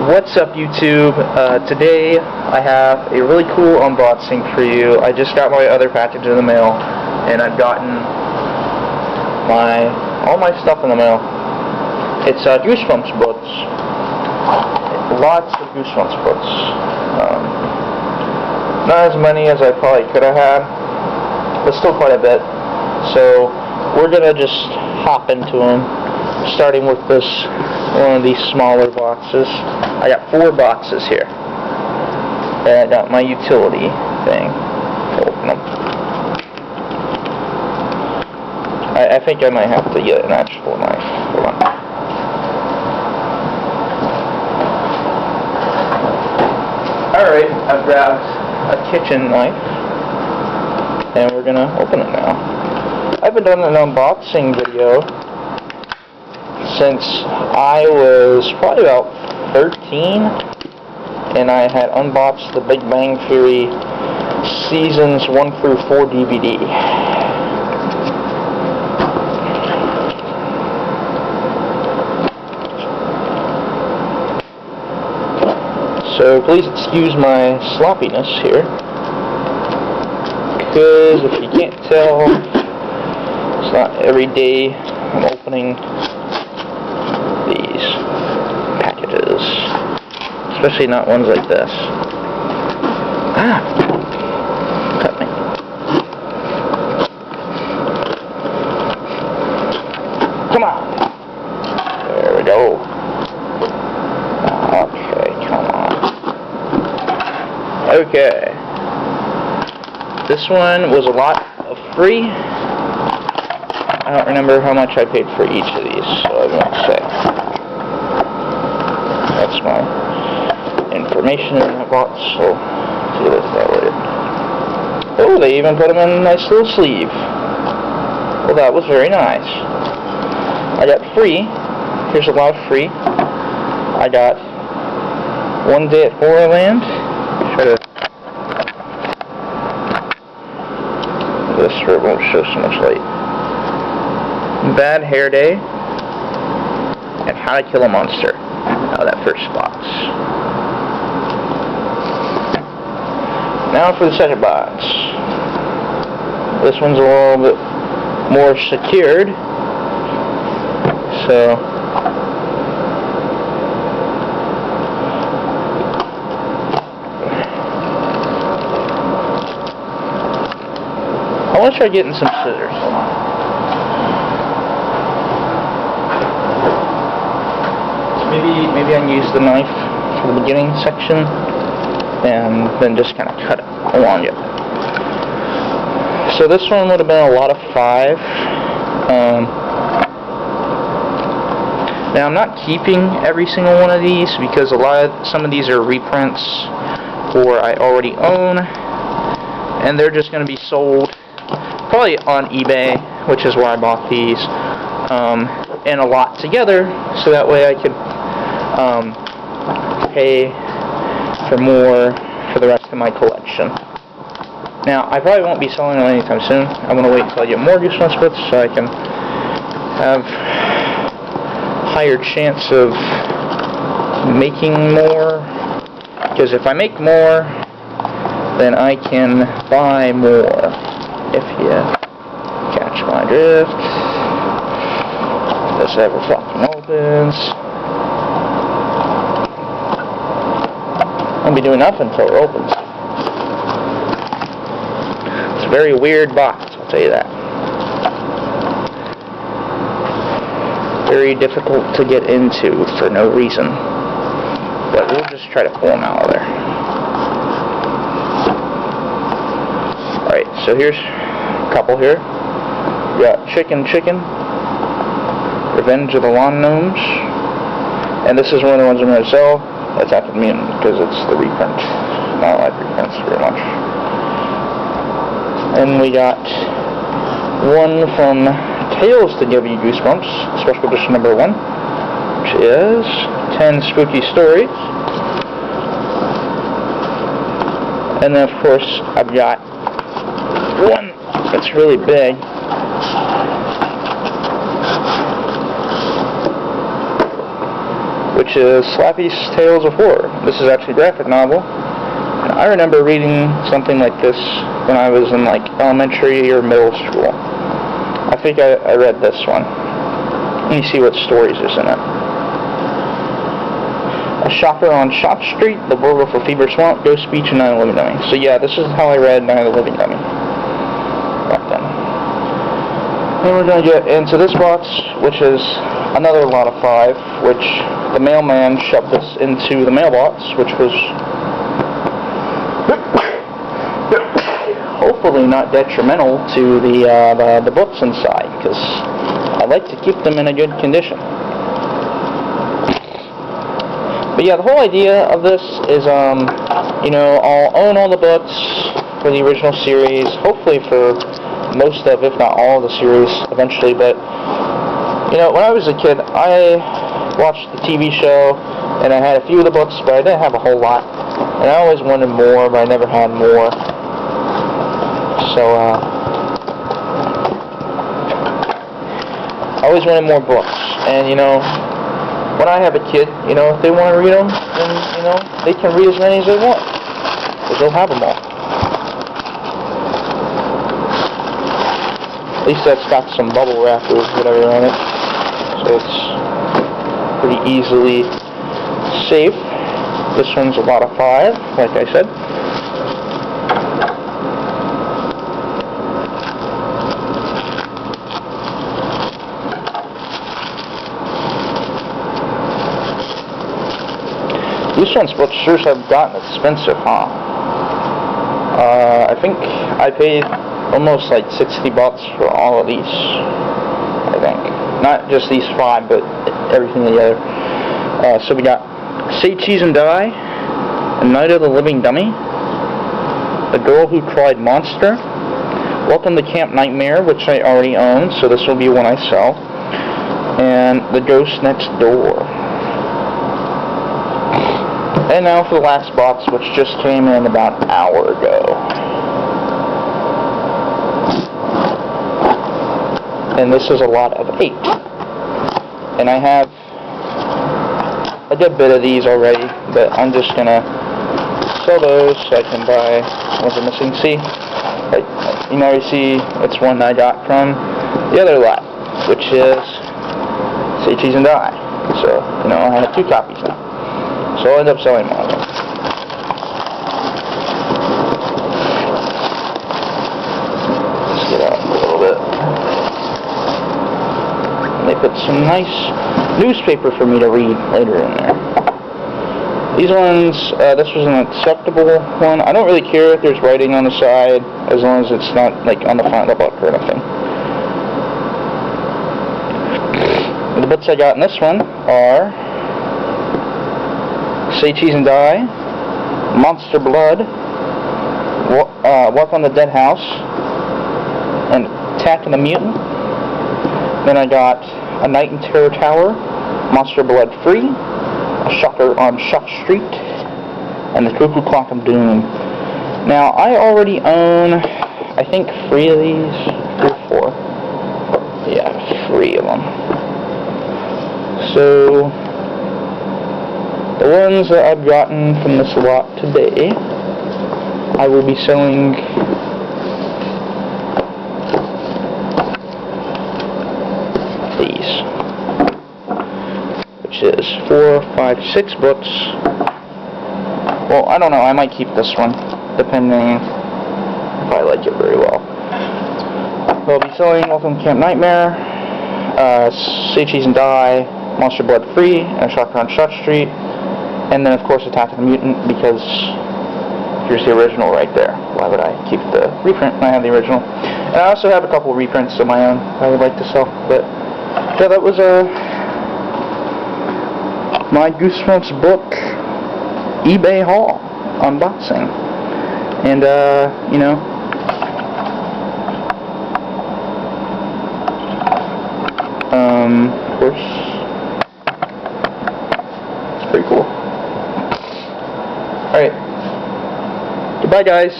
What's up, YouTube? Today I have a really cool unboxing for you. I just got my other package in the mail, and I've gotten all my stuff in the mail. It's Goosebumps books. Lots of Goosebumps books. Not as many as I probably could have had, but still quite a bit. So we're gonna just hop into them, starting with this one of these smaller boxes. I got 4 boxes here. And I got my utility thing to open them. I think I might have to get an actual knife. Hold on. Alright, I've grabbed a kitchen knife, and we're gonna open it now. I haven't done an unboxing video since I was probably about 13, and I had unboxed the Big Bang Theory Seasons 1 through 4 DVD. So please excuse my sloppiness here, because if you can't tell, it's not every day I'm opening these packages, especially not ones like this. Cut me. Come on. There we go. Okay, come on. Okay. This one was a lot of free. I don't remember how much I paid for each of these, so I won't say. That's my information in that box, so see this that later. Oh, they even put them in a nice little sleeve. Well, that was very nice. I got free. Here's a lot of free. I got One Day at Horrorland. Try to. This shirt won't show so much light. Bad Hair Day, and How to Kill a Monster. Now that first box. Now for the second box. This one's a little bit more secured. So I want to try getting some scissors. Hold on. Maybe I can use the knife for the beginning section, and then just kind of cut it along it. So this one would have been a lot of 5. Now I'm not keeping every single one of these because some of these are reprints or I already own, and they're just going to be sold probably on eBay, which is where I bought these, and a lot together, so that way I could pay for more for the rest of my collection. Now, I probably won't be selling them anytime soon. I'm going to wait until I get more Goosebumps books so I can have higher chance of making more, because if I make more, then I can buy more, if you catch my drift. This ever fucking opens. I won't be doing nothing until it opens. It's a very weird box, I'll tell you that. Very difficult to get into for no reason. But we'll just try to pull them out of there. Alright, so here's a couple here. We got Chicken, Revenge of the Lawn Gnomes. And this is one of the ones I'm going to sell. That's After the Mutant, because it's the reprint. I don't like reprints very much. And we got one from Tales to Give You Goosebumps, Special Edition number 1, which is 10 Spooky Stories. And then, of course, I've got one that's really big. which is Slappy's Tales of Horror. This is actually a graphic novel. And I remember reading something like this when I was in like elementary or middle school. I think I read this one. Let me see what stories is in it. A Shocker on Shot Street, The Werewolf of Fever Swamp, Ghost Speech, and Night of the Living Dummy. So yeah, this is how I read Night of the Living Dummy back then. Then we're going to get into this box, which is another lot of 5, which the mailman shoved this into the mailbox, which was hopefully not detrimental to the books inside, because I like to keep them in a good condition. But yeah, the whole idea of this is, you know, I'll own all the books for the original series, hopefully for most of, if not all of the series eventually. But you know, when I was a kid, I watched the TV show, and I had a few of the books, but I didn't have a whole lot. And I always wanted more, but I never had more. So, I always wanted more books. And, you know, when I have a kid, you know, if they want to read them, then, you know, they can read as many as they want. Because they'll have them all. At least that's got some bubble wrap or whatever on it. So it's pretty easily safe. This one's a lot of 5, like I said. These ones books have gotten expensive, huh? I think I paid almost like $60 for all of these, I think. Not just these 5, but everything together. So we got Say Cheese and Die, Night of the Living Dummy, The Girl Who Cried Monster, Welcome to Camp Nightmare, which I already own, so this will be one I sell, and The Ghost Next Door. And now for the last box, which just came in about an hour ago. And this is a lot of 8. And I have a good bit of these already, but I'm just gonna sell those so I can buy ones I'm missing. See, like, you know, you see it's one I got from the other lot, which is Say Cheese and Die. So, you know, I have 2 copies now. So I'll end up selling one of them. Let's get out a little bit. And they put some nice newspaper for me to read later in there. These ones, this was an acceptable one. I don't really care if there's writing on the side, as long as it's not like on the front of the book or anything. The books I got in this one are Say Cheese and Die, Monster Blood, Walk on the Dead House, and Attack of the Mutant. Then I got A Night in Terror Tower, Monster Blood Free, A Shocker on Shot Street, and The Cuckoo Clock of Doom. Now, I already own, I think, 3 of these, 3 or 4. Yeah, 3 of them. So, the ones that I've gotten from this lot today, I will be selling these, which is 4, 5, 6 books. Well, I don't know, I might keep this one, depending if I like it very well. I'll be selling Welcome to Camp Nightmare, Say Cheese and Die, Monster Blood Free, and Shocker on Shot Street. And then, of course, Attack of the Mutant, because here's the original right there. Why would I keep the reprint when I have the original? And I also have a couple of reprints of my own I would like to sell. But, yeah, that was my Goosebumps book eBay haul unboxing. And, you know, of course, it's pretty cool. Alright. Goodbye, guys.